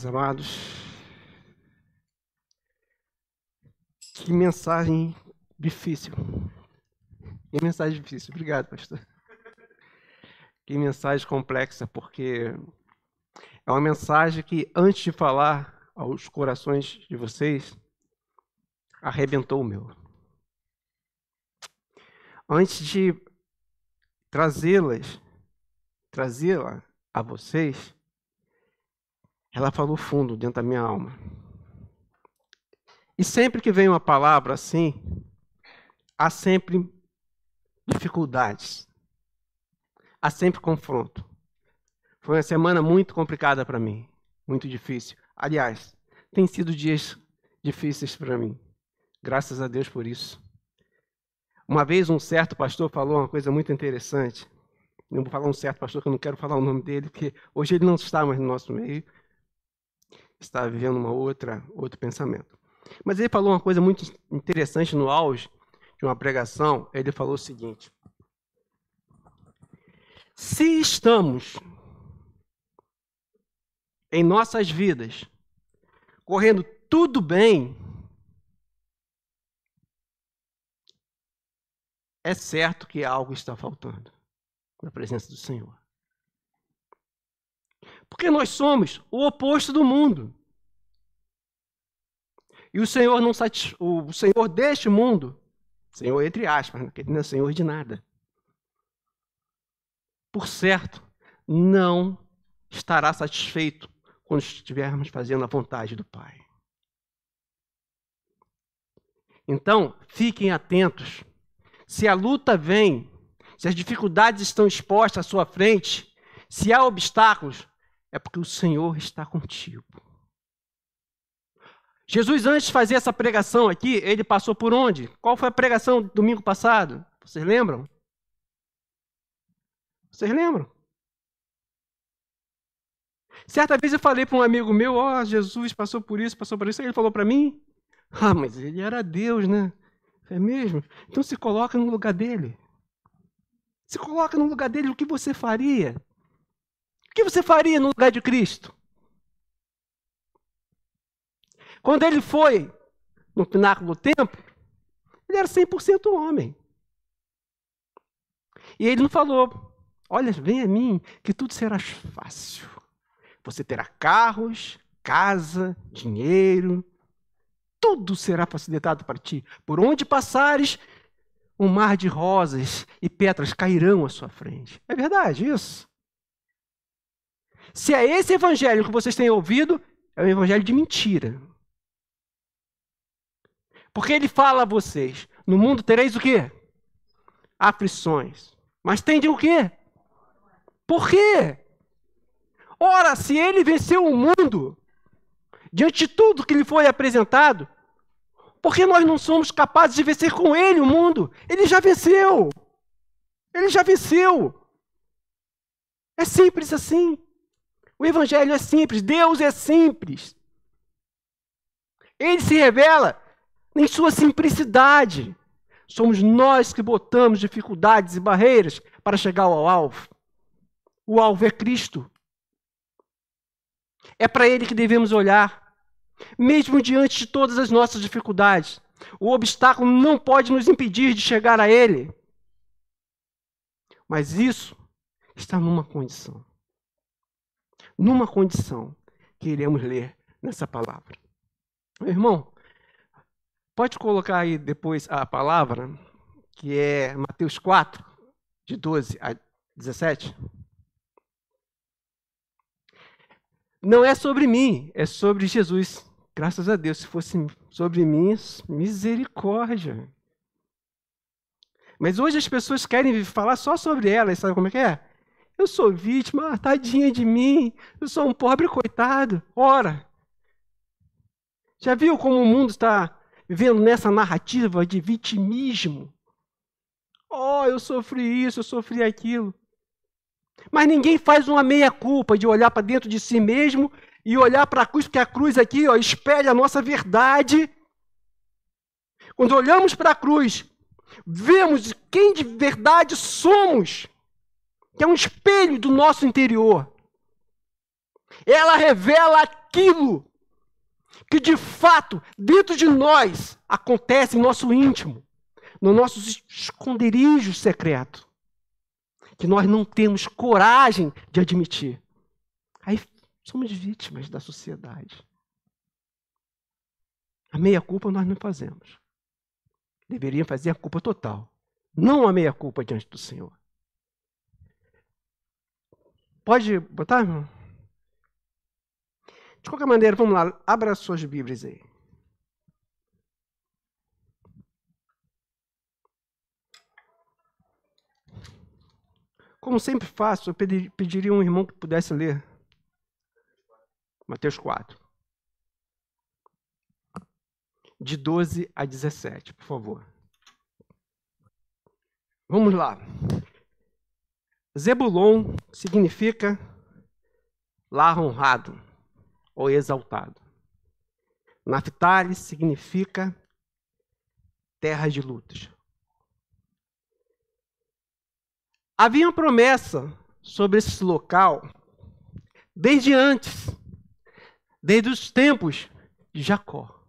meus amados. Que mensagem difícil. Que mensagem difícil. Obrigado, pastor. Que mensagem complexa, porque é uma mensagem que, antes de falar aos corações de vocês, arrebentou o meu. Antes de trazê-la a vocês, ela falou fundo dentro da minha alma. E sempre que vem uma palavra assim, há sempre dificuldades, há sempre confronto. Foi uma semana muito complicada para mim, muito difícil. Aliás, tem sido dias difíceis para mim. Graças a Deus por isso. Uma vez um certo pastor falou uma coisa muito interessante. Não vou falar um certo pastor, que eu não quero falar o nome dele, porque hoje ele não está mais no nosso meio. Está vivendo outro pensamento. Mas ele falou uma coisa muito interessante no auge de uma pregação. Ele falou o seguinte: se estamos em nossas vidas correndo tudo bem, é certo que algo está faltando na presença do Senhor. Porque nós somos o oposto do mundo. E o Senhor o Senhor deste mundo, Senhor entre aspas, porque ele não é Senhor de nada, por certo, não estará satisfeito quando estivermos fazendo a vontade do Pai. Então, fiquem atentos. Se a luta vem, se as dificuldades estão expostas à sua frente, se há obstáculos, é porque o Senhor está contigo. Jesus, antes de fazer essa pregação aqui, ele passou por onde? Qual foi a pregação do domingo passado? Vocês lembram? Vocês lembram? Certa vez eu falei para um amigo meu, Jesus passou por isso, ele falou para mim, mas ele era Deus, né? É mesmo? Então se coloca no lugar dele. Se coloca no lugar dele, o que você faria? O que você faria no lugar de Cristo? Quando ele foi no pináculo do templo, ele era 100% homem. E ele não falou, olha, vem a mim, que tudo será fácil. Você terá carros, casa, dinheiro, tudo será facilitado para ti. Por onde passares, um mar de rosas e pedras cairão à sua frente. É verdade isso? Se é esse evangelho que vocês têm ouvido, é um evangelho de mentira. Porque ele fala a vocês, no mundo tereis o quê? Aflições. Mas tende o quê? Por quê? Ora, se ele venceu o mundo, diante de tudo que lhe foi apresentado, por que nós não somos capazes de vencer com ele o mundo? Ele já venceu. Ele já venceu. É simples assim. O evangelho é simples. Deus é simples. Ele se revela em sua simplicidade. Somos nós que botamos dificuldades e barreiras para chegar ao alvo. O alvo é Cristo. É para ele que devemos olhar. Mesmo diante de todas as nossas dificuldades, o obstáculo não pode nos impedir de chegar a ele. Mas isso está numa condição. Numa condição que iremos ler nessa palavra. Meu irmão, pode colocar aí depois a palavra, que é Mateus 4, de 12 a 17. Não é sobre mim, é sobre Jesus. Graças a Deus, se fosse sobre mim, misericórdia. Mas hoje as pessoas querem falar só sobre elas, sabe como é que é? Eu sou vítima, tadinha de mim, eu sou um pobre coitado. Ora, já viu como o mundo está vivendo nessa narrativa de vitimismo? Eu sofri isso, eu sofri aquilo. Mas ninguém faz uma meia-culpa de olhar para dentro de si mesmo e olhar para a cruz, porque a cruz aqui espelha a nossa verdade. Quando olhamos para a cruz, vemos quem de verdade somos, que é um espelho do nosso interior. Ela revela aquilo que de fato dentro de nós acontece em nosso íntimo, nos nossos esconderijos secretos, que nós não temos coragem de admitir. Aí somos vítimas da sociedade. A meia-culpa nós não fazemos. Deveria fazer a culpa total, não a meia-culpa diante do Senhor. Pode botar, irmão? De qualquer maneira, vamos lá, abra suas Bíblias aí. Como sempre faço, eu pediria a um irmão que pudesse ler Mateus 4. De 12 a 17, por favor. Vamos lá. Zebulon significa lar honrado ou exaltado. Naftali significa terra de lutas. Havia uma promessa sobre esse local desde antes, desde os tempos de Jacó.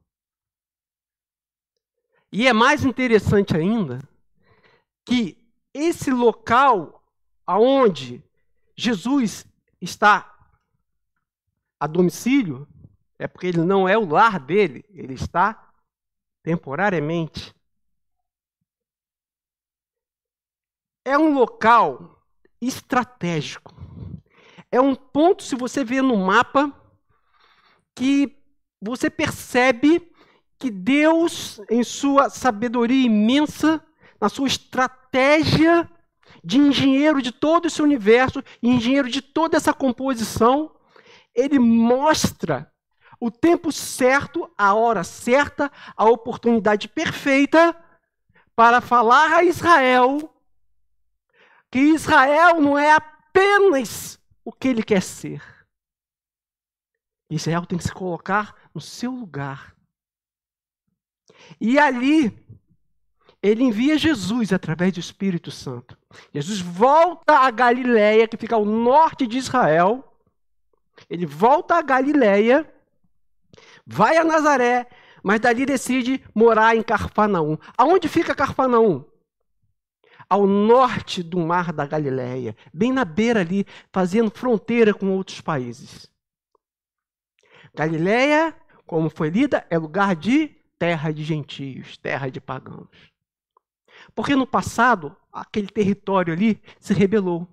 E é mais interessante ainda que esse local aonde Jesus está a domicílio, é porque ele não é o lar dele, ele está temporariamente. É um local estratégico. É um ponto, se você vê no mapa, que você percebe que Deus, em sua sabedoria imensa, na sua estratégia de engenheiro de todo esse universo, engenheiro de toda essa composição, ele mostra o tempo certo, a hora certa, a oportunidade perfeita para falar a Israel que Israel não é apenas o que ele quer ser. Israel tem que se colocar no seu lugar. E ali, ele envia Jesus através do Espírito Santo. Jesus volta a Galileia, que fica ao norte de Israel. Ele volta a Galileia, vai a Nazaré, mas dali decide morar em Cafarnaum. Aonde fica Cafarnaum? Ao norte do mar da Galileia, bem na beira ali, fazendo fronteira com outros países. Galileia, como foi lida, é lugar de terra de gentios, terra de pagãos. Porque no passado, aquele território ali se rebelou.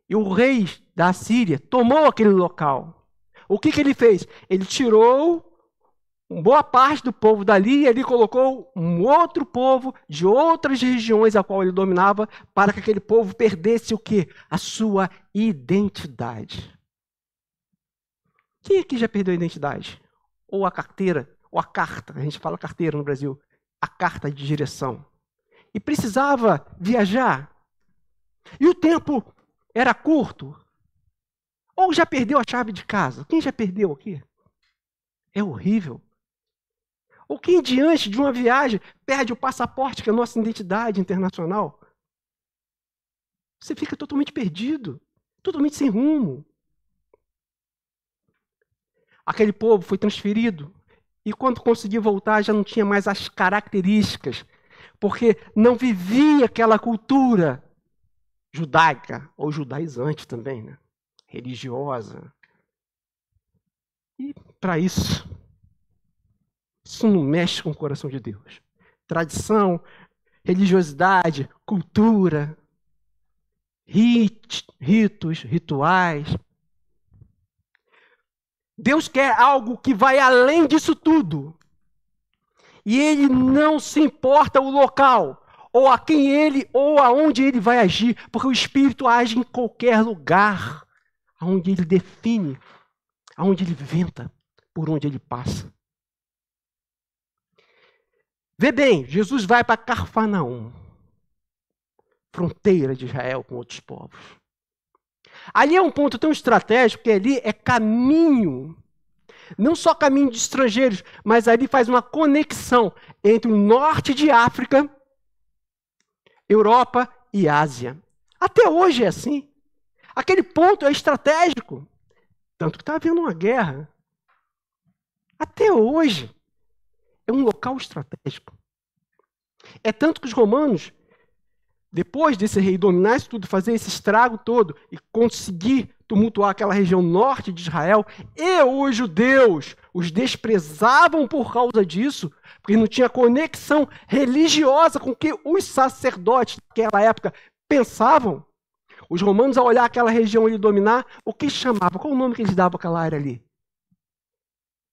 E o rei da Síria tomou aquele local. O que ele fez? Ele tirou boa parte do povo dali e ele colocou um outro povo de outras regiões a qual ele dominava para que aquele povo perdesse o quê? A sua identidade. Quem aqui já perdeu a identidade? Ou a carteira, ou a carta, a gente fala carteira no Brasil, a carta de direção. E precisava viajar. E o tempo era curto. Ou já perdeu a chave de casa? Quem já perdeu aqui? É horrível. Ou quem diante de uma viagem perde o passaporte, que é a nossa identidade internacional? Você fica totalmente perdido, totalmente sem rumo. Aquele povo foi transferido e quando conseguiu voltar já não tinha mais as características, porque não vivia aquela cultura judaica, ou judaizante também, né? Religiosa. E para isso não mexe com o coração de Deus. Tradição, religiosidade, cultura, ritos, rituais. Deus quer algo que vai além disso tudo. E ele não se importa o local, ou a quem ele, ou aonde ele vai agir, porque o Espírito age em qualquer lugar, aonde ele define, aonde ele venta, por onde ele passa. Vê bem, Jesus vai para Cafarnaum, fronteira de Israel com outros povos. Ali é um ponto tão estratégico que ali é caminho, não só caminho de estrangeiros, mas ali faz uma conexão entre o norte de África, Europa e Ásia. Até hoje é assim. Aquele ponto é estratégico. Tanto que está havendo uma guerra. Até hoje, é um local estratégico. É tanto que os romanos, depois desse rei dominar isso tudo, fazer esse estrago todo e conseguir tumultuar aquela região norte de Israel, e os judeus os desprezavam por causa disso, porque não tinha conexão religiosa com o que os sacerdotes daquela época pensavam. Os romanos, ao olhar aquela região e dominar, o que chamavam? Qual o nome que eles davam àquela área ali?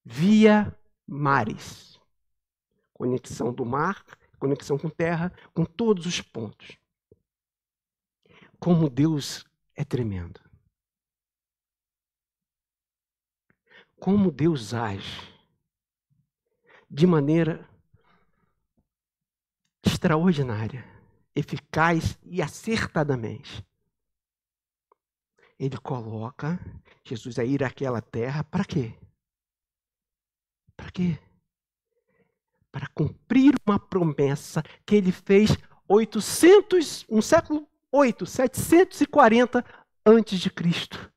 Via Maris. Conexão do mar, conexão com terra, com todos os pontos. Como Deus é tremendo. Como Deus age de maneira extraordinária, eficaz e acertadamente. Ele coloca Jesus a ir àquela terra para quê? Para quê? Para cumprir uma promessa que ele fez no século 8, 740 antes de Cristo.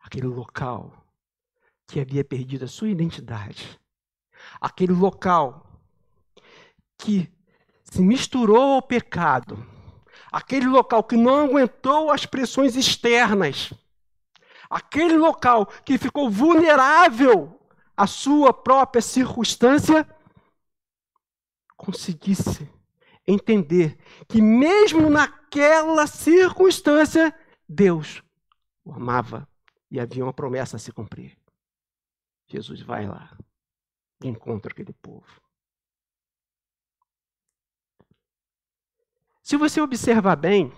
Aquele local que havia perdido a sua identidade. Aquele local que se misturou ao pecado. Aquele local que não aguentou as pressões externas. Aquele local que ficou vulnerável à sua própria circunstância, conseguisse entender que mesmo naquela circunstância, Deus o amava e havia uma promessa a se cumprir. Jesus vai lá e encontra aquele povo. Se você observar bem,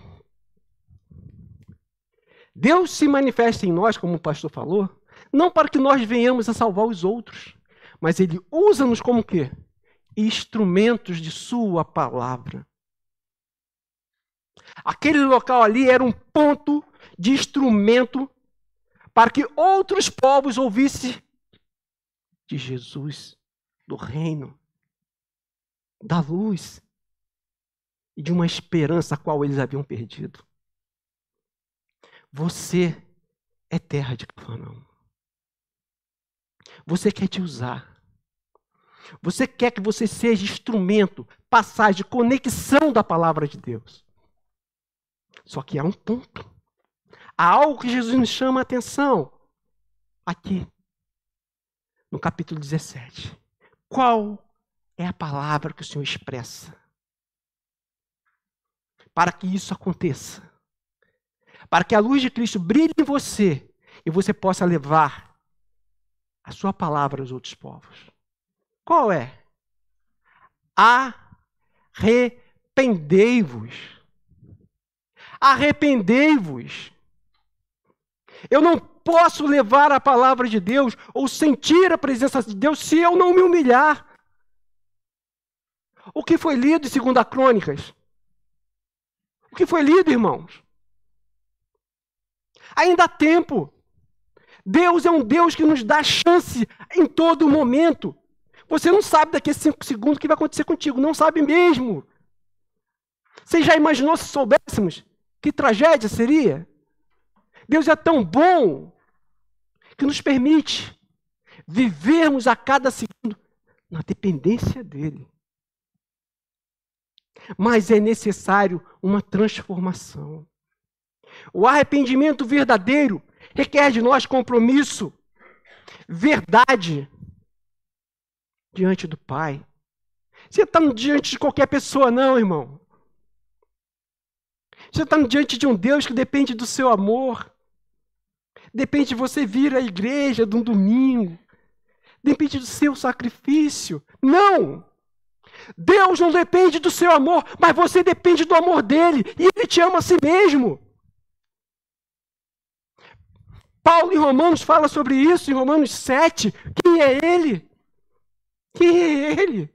Deus se manifesta em nós, como o pastor falou, não para que nós venhamos a salvar os outros, mas Ele usa-nos como o quê? Instrumentos de sua palavra. Aquele local ali era um ponto de instrumento para que outros povos ouvissem de Jesus, do reino, da luz e de uma esperança a qual eles haviam perdido. Você é terra de Cafarnaum. Você quer te usar. Você quer que você seja instrumento, passagem, conexão da palavra de Deus. Só que há um ponto. Há algo que Jesus nos chama a atenção. Aqui, no capítulo 17. Qual é a palavra que o Senhor expressa? Para que isso aconteça. Para que a luz de Cristo brilhe em você e você possa levar a sua palavra aos outros povos. Qual é? Arrependei-vos. Arrependei-vos. Eu não posso levar a palavra de Deus ou sentir a presença de Deus se eu não me humilhar. O que foi lido em 2 Crônicas? O que foi lido, irmãos? Ainda há tempo. Deus é um Deus que nos dá chance em todo momento. Você não sabe daqui a 5 segundos o que vai acontecer contigo. Não sabe mesmo. Você já imaginou se soubéssemos? Que tragédia seria? Deus é tão bom que nos permite vivermos a cada segundo na dependência dEle. Mas é necessário uma transformação. O arrependimento verdadeiro requer de nós compromisso, verdade diante do Pai. Você está diante de qualquer pessoa, não, irmão. Você está diante de um Deus que depende do seu amor. Depende de você vir à igreja de um domingo. Depende do seu sacrifício. Não! Deus não depende do seu amor, mas você depende do amor dele. E ele te ama a si mesmo. Paulo em Romanos fala sobre isso, em Romanos 7. Quem é ele? Quem é ele?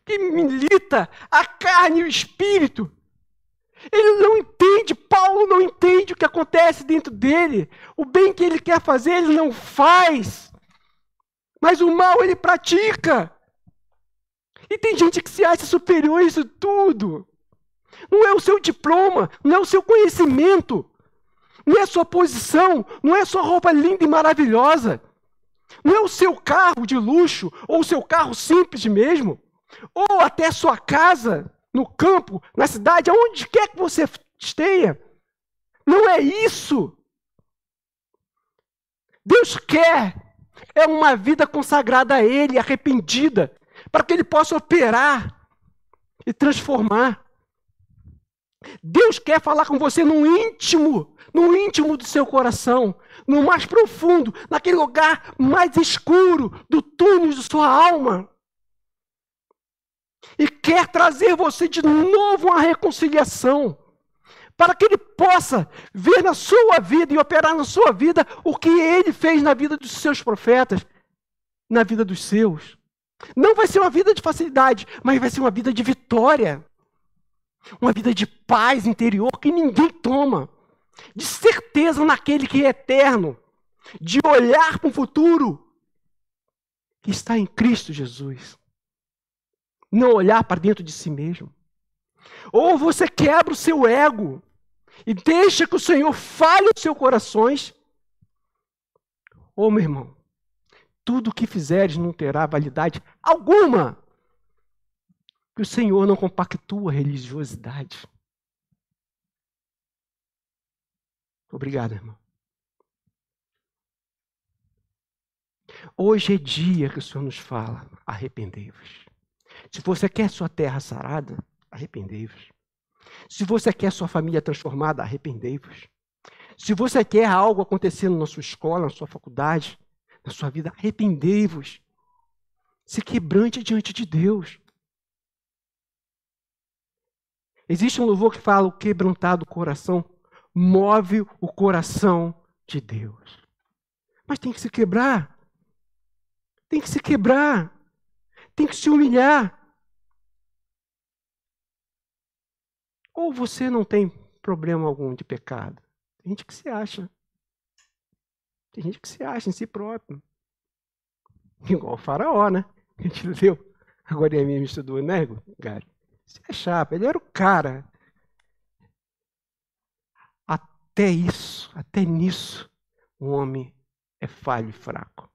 Que milita a carne e o espírito. Ele não entende, Paulo não entende o que acontece dentro dele. O bem que ele quer fazer, ele não faz. Mas o mal ele pratica. E tem gente que se acha superior a isso tudo. Não é o seu diploma, não é o seu conhecimento. não é sua posição, não é sua roupa linda e maravilhosa, não é o seu carro de luxo, ou o seu carro simples mesmo, ou até sua casa, no campo, na cidade, aonde quer que você esteja. Não é isso. Deus quer uma vida consagrada a Ele, arrependida, para que Ele possa operar e transformar. Deus quer falar com você no íntimo do seu coração, no mais profundo, naquele lugar mais escuro do túnel de sua alma. E quer trazer você de novo uma reconciliação, para que Ele possa ver na sua vida e operar na sua vida o que Ele fez na vida dos seus profetas, na vida dos seus. Não vai ser uma vida de facilidade, mas vai ser uma vida de vitória. Uma vida de paz interior que ninguém toma. De certeza naquele que é eterno. De olhar para o futuro que está em Cristo Jesus. Não olhar para dentro de si mesmo. Ou você quebra o seu ego e deixa que o Senhor fale os seus corações. Ou, meu irmão, tudo o que fizeres não terá validade alguma. Que o Senhor não compactua a religiosidade. Obrigado, irmão. Hoje é dia que o Senhor nos fala, arrependei-vos. Se você quer sua terra sarada, arrependei-vos. Se você quer sua família transformada, arrependei-vos. Se você quer algo acontecendo na sua escola, na sua faculdade, na sua vida, arrependei-vos. Se quebrante diante de Deus. Existe um louvor que fala: o quebrantado coração move o coração de Deus. Mas tem que se quebrar. Tem que se quebrar. Tem que se humilhar. Ou você não tem problema algum de pecado? Tem gente que se acha. Tem gente que se acha em si próprio. Igual o faraó, né? A gente leu. Agora é mesmo estudou, né, Gary? Se achava, ele era o cara. Até isso, até nisso, o homem é falho e fraco.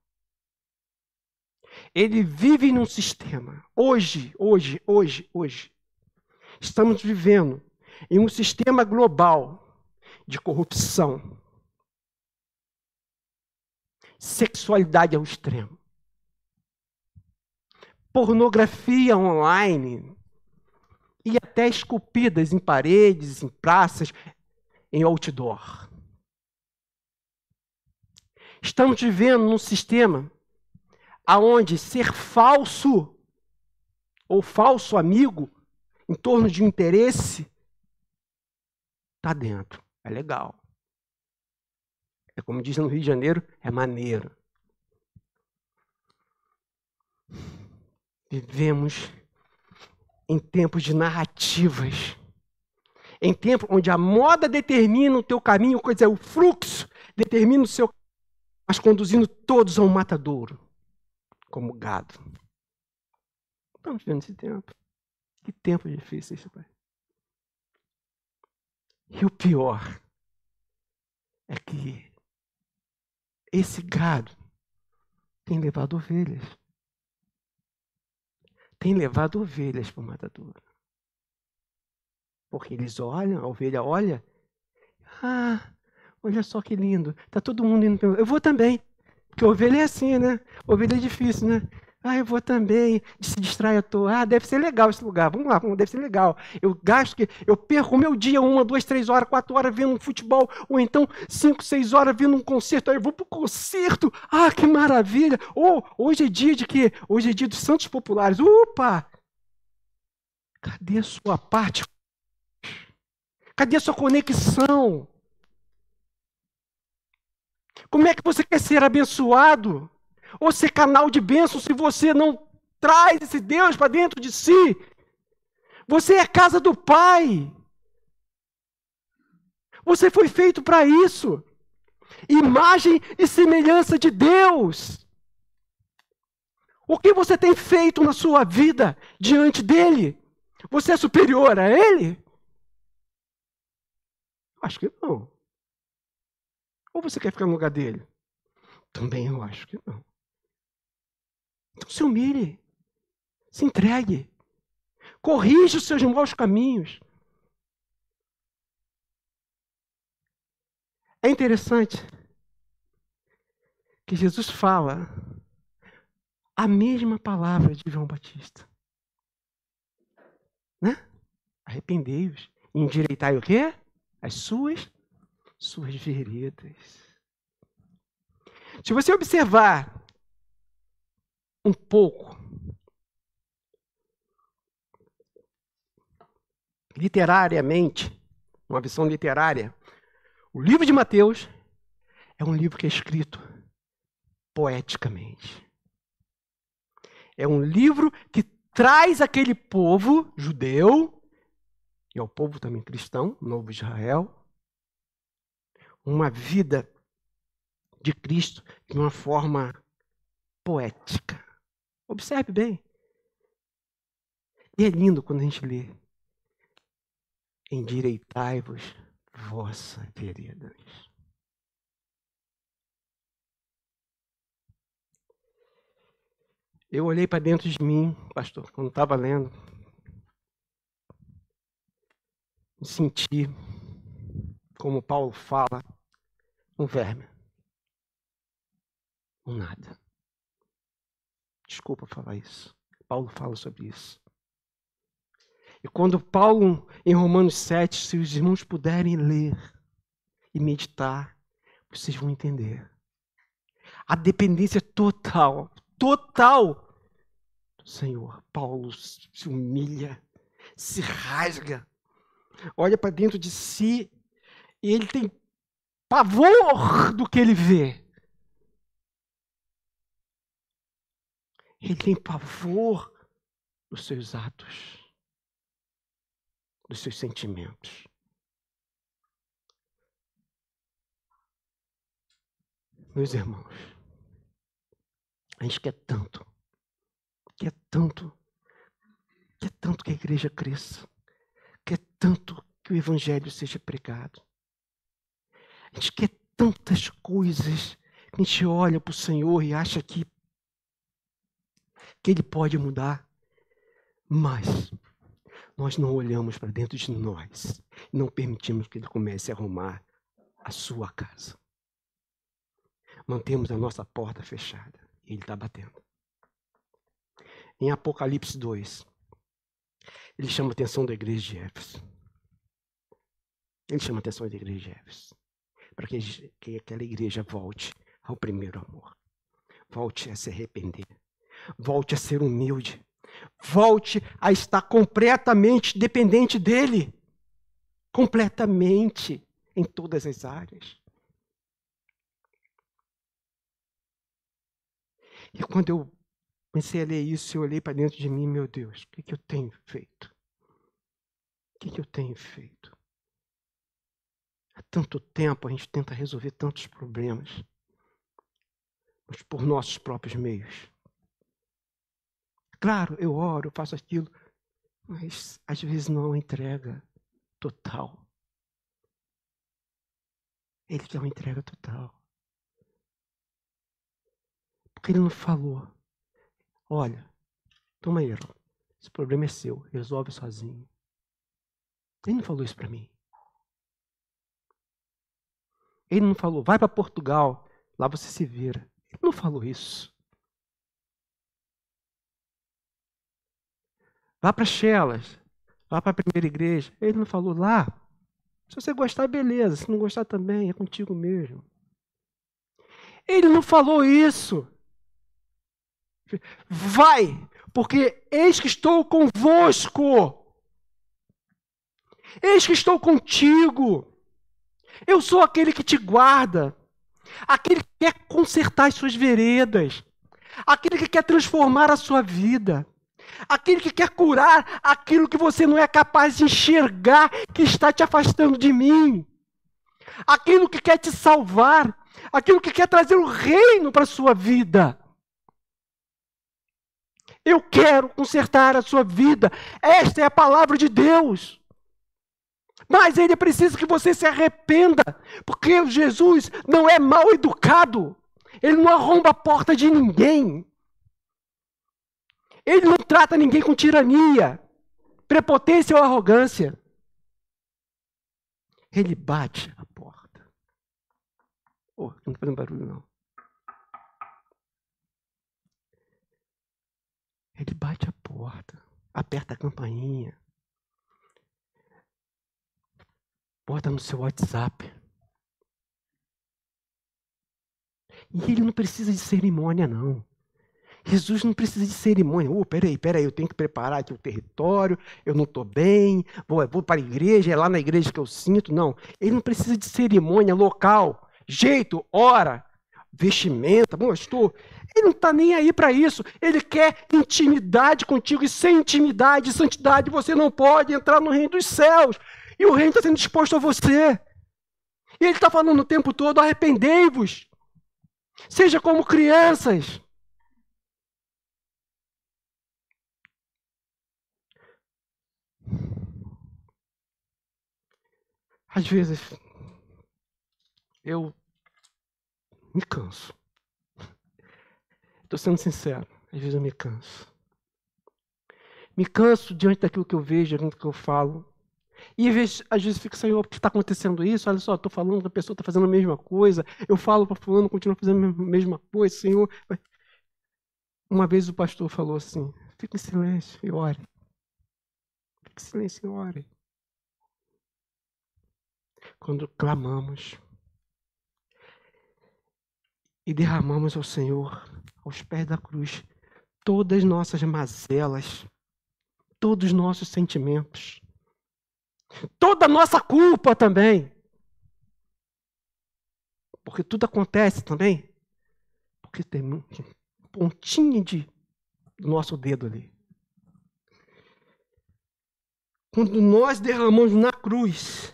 Ele vive num sistema. Hoje, estamos vivendo em um sistema global de corrupção. Sexualidade ao extremo. Pornografia online. E até esculpidas em paredes, em praças, em outdoor. Estamos vivendo num sistema aonde ser falso ou falso amigo em torno de um interesse está dentro. É legal. É como diz no Rio de Janeiro, é maneiro. Vivemos em tempos de narrativas. Em tempos onde a moda determina o teu caminho, quer dizer, o fluxo determina o seu caminho, mas conduzindo todos ao matadouro, como gado. Estamos vivendo esse tempo. Que tempo difícil esse, pai. E o pior é que esse gado tem levado ovelhas. Tem levado ovelhas para o matadouro. Porque eles olham, a ovelha olha. Ah, olha só que lindo. Está todo mundo indo para... Eu vou também. Porque ovelha é assim, né? Ovelha é difícil, né? Ah, eu vou também. Se distrai à toa. Ah, deve ser legal esse lugar. Vamos lá, deve ser legal. Eu perco o meu dia 1, 2, 3 horas, 4 horas vendo um futebol, ou então 5, 6 horas vendo um concerto. Aí eu vou para o concerto. Ah, que maravilha. Hoje é dia de quê? Hoje é dia dos santos populares. Opa! Cadê a sua parte? Cadê a sua conexão? Como é que você quer ser abençoado? Ou ser canal de bênção se você não traz esse Deus para dentro de si? Você é a casa do Pai. Você foi feito para isso. Imagem e semelhança de Deus. O que você tem feito na sua vida diante dele? Você é superior a ele? Acho que não. Ou você quer ficar no lugar dele? Também eu acho que não. Então se humilhe, se entregue, corrija os seus maus caminhos. É interessante que Jesus fala a mesma palavra de João Batista. Né? Arrependei-vos e endireitai o quê? As suas veredas. Se você observar um pouco, literariamente, uma visão literária, o livro de Mateus é um livro que é escrito poeticamente. É um livro que traz aquele povo judeu, e ao povo também cristão, novo Israel, uma vida de Cristo de uma forma poética. Observe bem. E é lindo quando a gente lê. Endireitai-vos vossas veredas. Eu olhei para dentro de mim, pastor, quando estava lendo. Me senti, como Paulo fala, um verme. Um nada. Desculpa falar isso. Paulo fala sobre isso. E quando Paulo, em Romanos 7, se os irmãos puderem ler e meditar, vocês vão entender. A dependência total do Senhor. Paulo se humilha, se rasga, olha para dentro de si e ele tem pavor do que ele vê. Ele tem pavor dos seus atos, dos seus sentimentos. Meus irmãos, a gente quer tanto que a igreja cresça, quer tanto que o evangelho seja pregado. A gente quer tantas coisas que a gente olha para o Senhor e acha que Ele pode mudar, mas nós não olhamos para dentro de nós e não permitimos que Ele comece a arrumar a sua casa. Mantemos a nossa porta fechada e Ele está batendo. Em Apocalipse 2, Ele chama a atenção da igreja de Éfeso. Ele chama a atenção da igreja de Éfeso para que aquela igreja volte ao primeiro amor. Volte a se arrepender. Volte a ser humilde. Volte a estar completamente dependente dEle. Completamente, em todas as áreas. E quando eu comecei a ler isso, eu olhei para dentro de mim, meu Deus, o que eu tenho feito? O que eu tenho feito? Há tanto tempo a gente tenta resolver tantos problemas, mas por nossos próprios meios. Claro, eu oro, eu faço aquilo, mas às vezes não é uma entrega total. Ele quer uma entrega total. Porque Ele não falou, olha, toma aí, esse problema é seu, resolve sozinho. Ele não falou isso para mim. Ele não falou, vai para Portugal, lá você se vira. Ele não falou isso. Vá para Chelas, vá para a primeira igreja. Ele não falou lá. Se você gostar, beleza. Se não gostar também, é contigo mesmo. Ele não falou isso. Vai, porque eis que estou convosco. Eis que estou contigo. Eu sou aquele que te guarda. Aquele que quer consertar as suas veredas. Aquele que quer transformar a sua vida. Aquele que quer curar aquilo que você não é capaz de enxergar, que está te afastando de mim. Aquilo que quer te salvar. Aquilo que quer trazer o reino para a sua vida. Eu quero consertar a sua vida. Esta é a palavra de Deus. Mas ele precisa que você se arrependa, porque Jesus não é mal educado. Ele não arromba a porta de ninguém. Ele não trata ninguém com tirania, prepotência ou arrogância. Ele bate a porta. Oh, não está fazendo barulho, não. Ele bate a porta, aperta a campainha, bota no seu WhatsApp. E ele não precisa de cerimônia, não. Jesus não precisa de cerimônia. Peraí, eu tenho que preparar aqui o território, eu não estou bem, vou para a igreja, é lá na igreja que eu sinto. Não, ele não precisa de cerimônia, local, jeito, hora, vestimenta, Ele não está nem aí para isso. Ele quer intimidade contigo, e sem intimidade e santidade você não pode entrar no reino dos céus. E o reino está sendo disposto a você. E ele está falando o tempo todo: arrependei-vos, seja como crianças. Às vezes, eu me canso. Estou sendo sincero, às vezes eu me canso. Me canso diante daquilo que eu vejo, diante daquilo que eu falo. E às vezes fico, Senhor, por que está acontecendo isso? Olha só, estou falando, a pessoa está fazendo a mesma coisa. Eu falo para fulano, continua fazendo a mesma coisa, Senhor. Uma vez o pastor falou assim: fique em silêncio e ore. Fique em silêncio e ore. Quando clamamos e derramamos ao Senhor, aos pés da cruz, todas as nossas mazelas, todos os nossos sentimentos, toda a nossa culpa também. Porque tudo acontece também porque tem um pontinho do nosso dedo ali. Quando nós derramamos na cruz,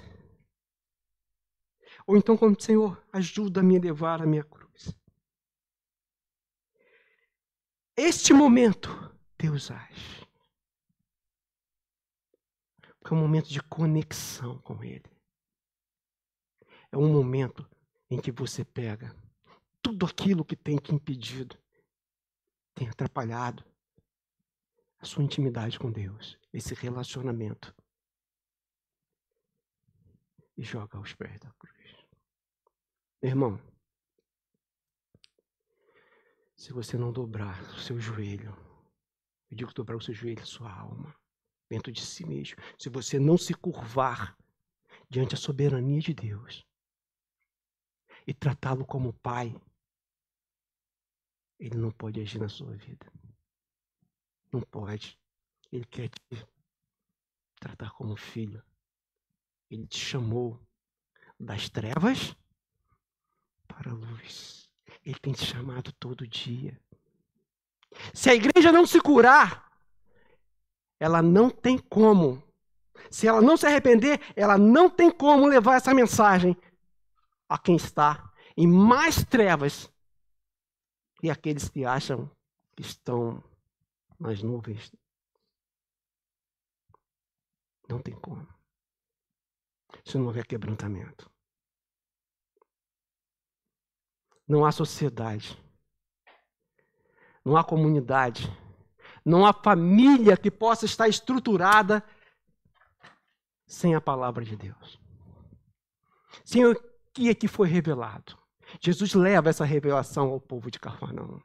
ou então quando o Senhor, ajuda-me a levar a minha cruz. Este momento, Deus age. Porque é um momento de conexão com Ele. É um momento em que você pega tudo aquilo que tem te impedido, tem atrapalhado a sua intimidade com Deus, esse relacionamento, e joga aos pés da cruz. Meu irmão, se você não dobrar o seu joelho, eu digo dobrar o seu joelho, a sua alma, dentro de si mesmo, se você não se curvar diante da soberania de Deus e tratá-lo como pai, ele não pode agir na sua vida. Não pode. Ele quer te tratar como filho. Ele te chamou das trevas para a luz. Ele tem te chamado todo dia. Se a igreja não se curar, ela não tem como. Se ela não se arrepender, ela não tem como levar essa mensagem a quem está em mais trevas e aqueles que acham que estão nas nuvens. Não tem como. Se não houver quebrantamento. Não há sociedade. Não há comunidade. Não há família que possa estar estruturada sem a palavra de Deus. Sem o que aqui foi revelado. Jesus leva essa revelação ao povo de Cafarnaum.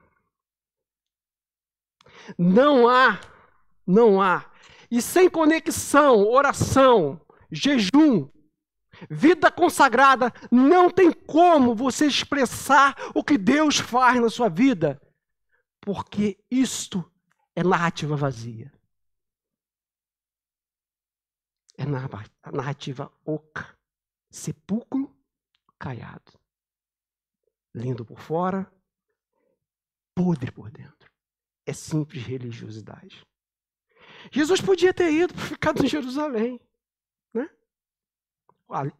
Não há. E sem conexão, oração, jejum, vida consagrada, não tem como você expressar o que Deus faz na sua vida. Porque isto é narrativa vazia. É narrativa oca. Sepulcro caiado. Lindo por fora, podre por dentro. É simples religiosidade. Jesus podia ter ido, ficado em Jerusalém. Né?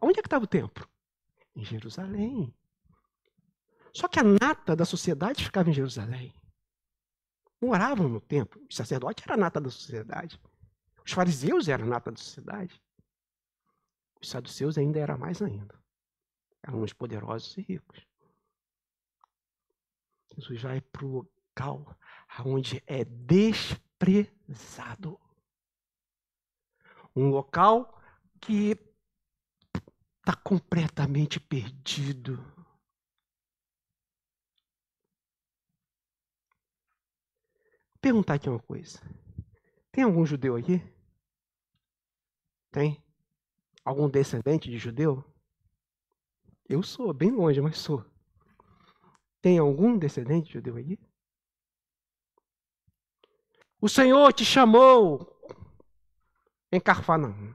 Onde é que estava o templo? Em Jerusalém. Só que a nata da sociedade ficava em Jerusalém. Moravam no templo. O sacerdote era a nata da sociedade. Os fariseus eram a nata da sociedade. Os saduceus ainda eram mais ainda. Eram os poderosos e ricos. Jesus vai para o local onde é desprezado. Um local que está completamente perdido. Vou perguntar aqui uma coisa. Tem algum judeu aqui? Tem? Algum descendente de judeu? Eu sou, bem longe, mas sou. Tem algum descendente de judeu aqui? O Senhor te chamou em Cafarnaum,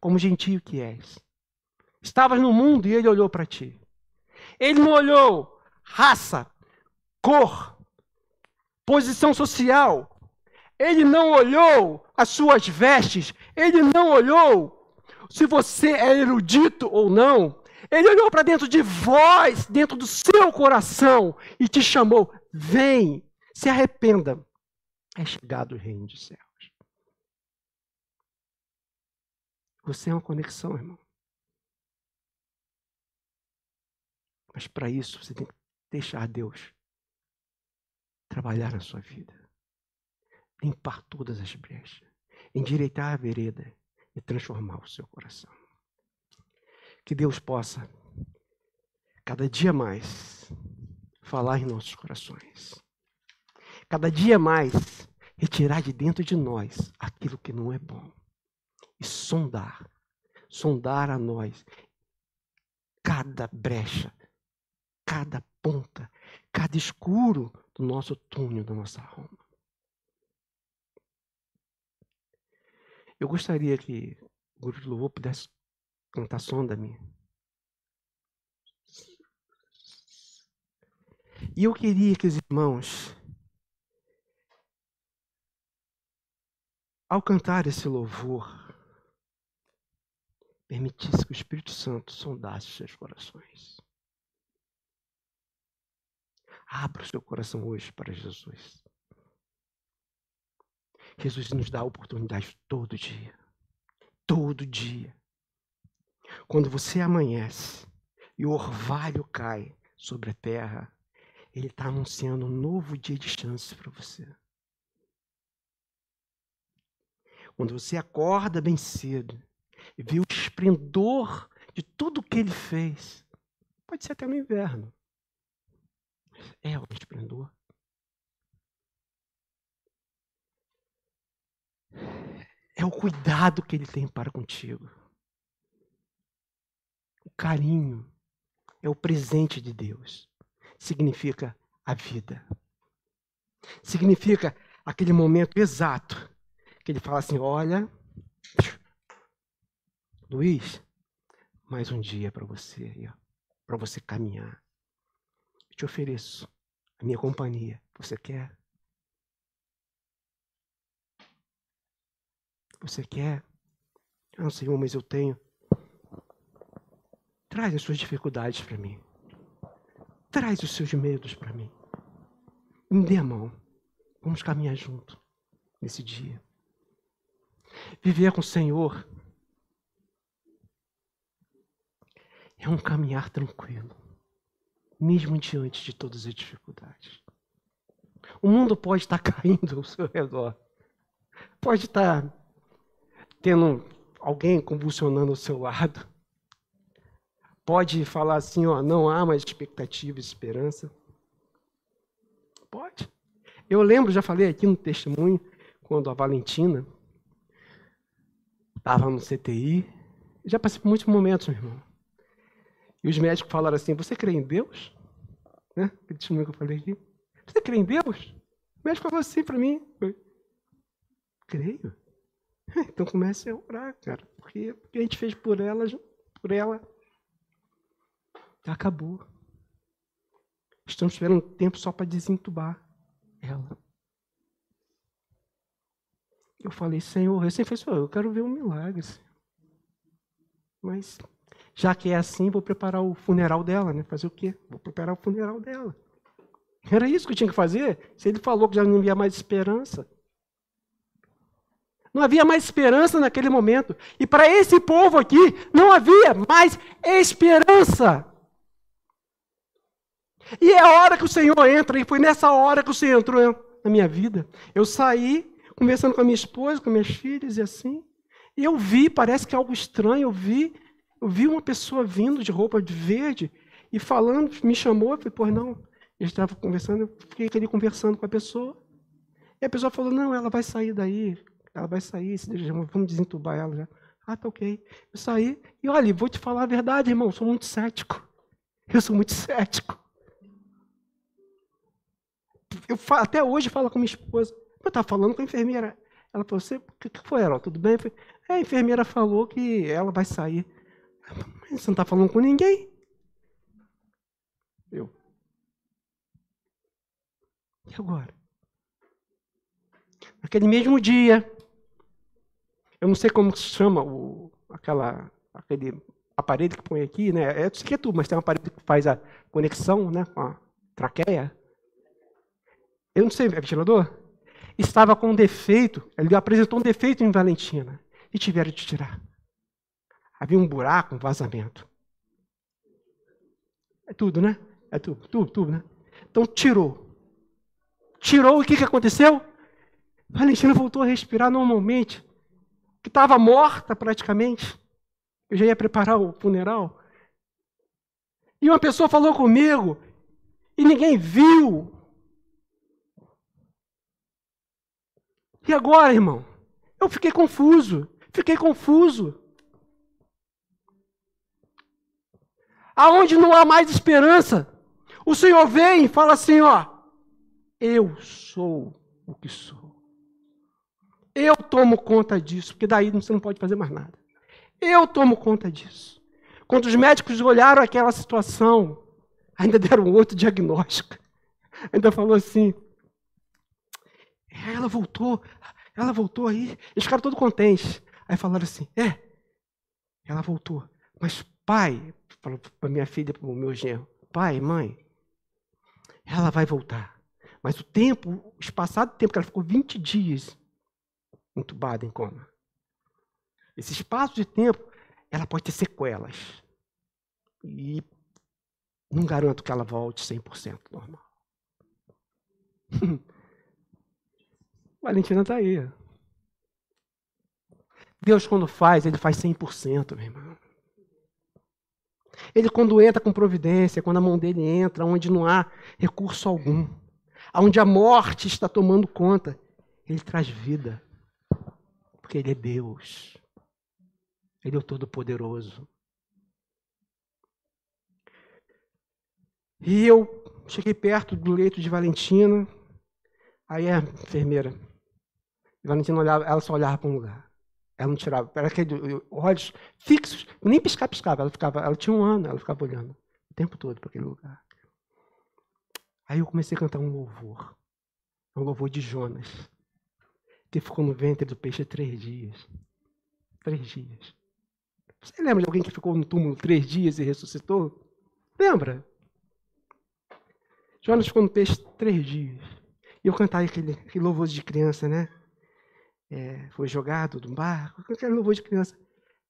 como gentio que és. Estavas no mundo e Ele olhou para ti. Ele não olhou raça, cor, posição social. Ele não olhou as suas vestes. Ele não olhou se você é erudito ou não. Ele olhou para dentro de vós, dentro do seu coração e te chamou. Vem, se arrependa. É chegado o reino dos céus. Você é uma conexão, irmão. Mas para isso você tem que deixar Deus trabalhar na sua vida. Limpar todas as brechas. Endireitar a vereda e transformar o seu coração. Que Deus possa, cada dia mais, falar em nossos corações. Cada dia mais, retirar de dentro de nós aquilo que não é bom. E sondar a nós cada brecha, cada ponta, cada escuro do nosso túnel, da nossa alma. Eu gostaria que o grupo de louvor pudesse cantar Sonda-me. E eu queria que os irmãos, ao cantar esse louvor, permitisse que o Espírito Santo sondasse os seus corações. Abra o seu coração hoje para Jesus. Jesus nos dá a oportunidade todo dia. Todo dia. Quando você amanhece e o orvalho cai sobre a terra, Ele está anunciando um novo dia de chance para você. Quando você acorda bem cedo e vê o esplendor de tudo que Ele fez, pode ser até no inverno. É o esplendor. É o cuidado que Ele tem para contigo. O carinho é o presente de Deus. Significa a vida. Significa aquele momento exato que Ele fala assim, olha, Luiz, mais um dia para você, para você caminhar. Eu te ofereço a minha companhia. Você quer? Você quer? Ah, Senhor, mas eu tenho. Traz as suas dificuldades para mim. Traz os seus medos para mim. Me dê a mão. Vamos caminhar junto nesse dia. Viver com o Senhor é um caminhar tranquilo, mesmo diante de todas as dificuldades. O mundo pode estar caindo ao seu redor. Pode estar tendo alguém convulsionando ao seu lado. Pode falar assim, ó, não há mais expectativa e esperança. Pode. Eu lembro, já falei aqui no testemunho, quando a Valentina estava no CTI. Já passei por muitos momentos, meu irmão. E os médicos falaram assim, você crê em Deus? Né? Aquele testemunho que eu falei aqui. Você crê em Deus? O médico falou assim para mim. Creio. Então comece a orar, cara. Porque o que a gente fez por ela acabou. Estamos esperando um tempo só para desentubar ela. Eu falei, Senhor, eu sempre falei, eu quero ver um milagre. Mas, já que é assim, vou preparar o funeral dela, né? Fazer o quê? Vou preparar o funeral dela. Era isso que eu tinha que fazer? Se Ele falou que já não havia mais esperança. Não havia mais esperança naquele momento. E para esse povo aqui, não havia mais esperança. E é a hora que o Senhor entra, e foi nessa hora que o Senhor entrou na minha vida. Eu saí, conversando com a minha esposa, com minhas filhas e assim, e eu vi, parece que é algo estranho, eu vi uma pessoa vindo de roupa de verde e falando, me chamou, eu falei, pois não. Eu estava conversando, eu fiquei ali conversando com a pessoa, e a pessoa falou, não, ela vai sair daí, ela vai sair, vamos desentubar ela já. Ah, tá ok. Eu saí, e olha, vou te falar a verdade, irmão, eu sou muito cético. Eu sou muito cético. Até hoje falo com minha esposa. Eu estava falando com a enfermeira. Ela falou, o que foi, Herói? Tudo bem? Eu falei, a enfermeira falou que ela vai sair. Mas você não está falando com ninguém? E agora? Naquele mesmo dia, eu não sei como se chama aquele aparelho que põe aqui, né? Isso aqui é tudo, mas tem um aparelho que faz a conexão, né, com a traqueia. Eu não sei, é ventilador? Estava com um defeito, ele apresentou um defeito em Valentina e tiveram de tirar. Havia um buraco, um vazamento. É tudo, né? É tudo, né? Então tirou. Tirou, e o que aconteceu? Valentina voltou a respirar normalmente, que estava morta praticamente. Eu já ia preparar o funeral. E uma pessoa falou comigo, e ninguém viu. E agora, irmão? Eu fiquei confuso. Aonde não há mais esperança, o Senhor vem e fala assim, ó, eu sou o que sou. Eu tomo conta disso, porque daí você não pode fazer mais nada. Eu tomo conta disso. Quando os médicos olharam aquela situação, ainda deram outro diagnóstico. Ainda falou assim, ela voltou aí. Eles ficaram todos contentes. Aí falaram assim, ela voltou. Mas pai, falou para minha filha, para o meu genro, pai, mãe, ela vai voltar. Mas o espaçado tempo, que ela ficou 20 dias entubada em coma. Esse espaço de tempo, ela pode ter sequelas. E não garanto que ela volte 100% normal. Valentina está aí. Deus, quando faz, Ele faz 100%, meu irmão. Ele, quando entra com providência, quando a mão dele entra, onde não há recurso algum, onde a morte está tomando conta, Ele traz vida. Porque Ele é Deus. Ele é o Todo-Poderoso. E eu cheguei perto do leito de Valentina, aí a enfermeira, Valentina olhava, ela só olhava para um lugar. Ela não tirava, era aquele olhos fixos, nem piscava. Ela tinha 1 ano, ela ficava olhando o tempo todo para aquele lugar. Aí eu comecei a cantar um louvor de Jonas, que ficou no ventre do peixe 3 dias. 3 dias. Você lembra de alguém que ficou no túmulo 3 dias e ressuscitou? Lembra? Jonas ficou no peixe 3 dias. E eu cantava aquele louvor de criança, né? Foi jogado do barco, aquele louvor de criança.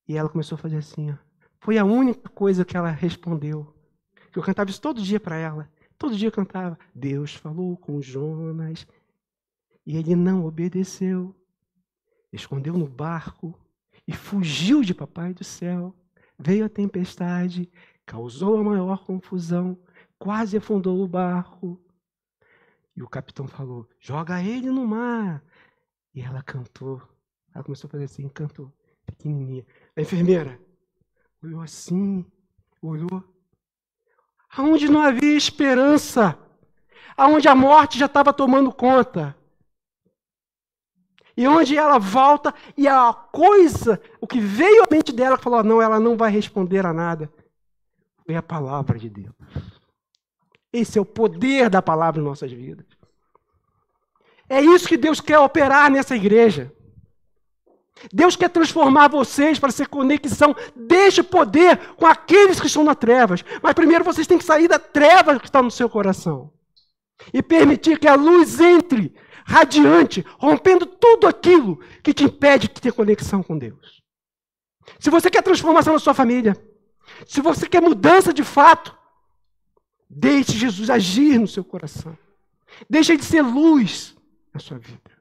E ela começou a fazer assim, ó. Foi a única coisa que ela respondeu. Que eu cantava isso todo dia para ela. Todo dia eu cantava. Deus falou com Jonas e ele não obedeceu. Escondeu no barco e fugiu de papai do céu. Veio a tempestade, causou a maior confusão, quase afundou o barco. E o capitão falou, joga ele no mar. E ela cantou. Ela começou a fazer assim, cantou, pequenininha. A enfermeira olhou assim, olhou. Aonde não havia esperança, aonde a morte já estava tomando conta. E onde ela volta e a coisa, o que veio à mente dela, falou, não, ela não vai responder a nada. Foi a palavra de Deus. Esse é o poder da palavra em nossas vidas. É isso que Deus quer operar nessa igreja. Deus quer transformar vocês para ser conexão deste poder com aqueles que estão nas trevas. Mas primeiro vocês têm que sair da treva que está no seu coração. E permitir que a luz entre radiante, rompendo tudo aquilo que te impede de ter conexão com Deus. Se você quer transformação na sua família, se você quer mudança de fato, deixe Jesus agir no seu coração. Deixe ele ser luz na sua vida.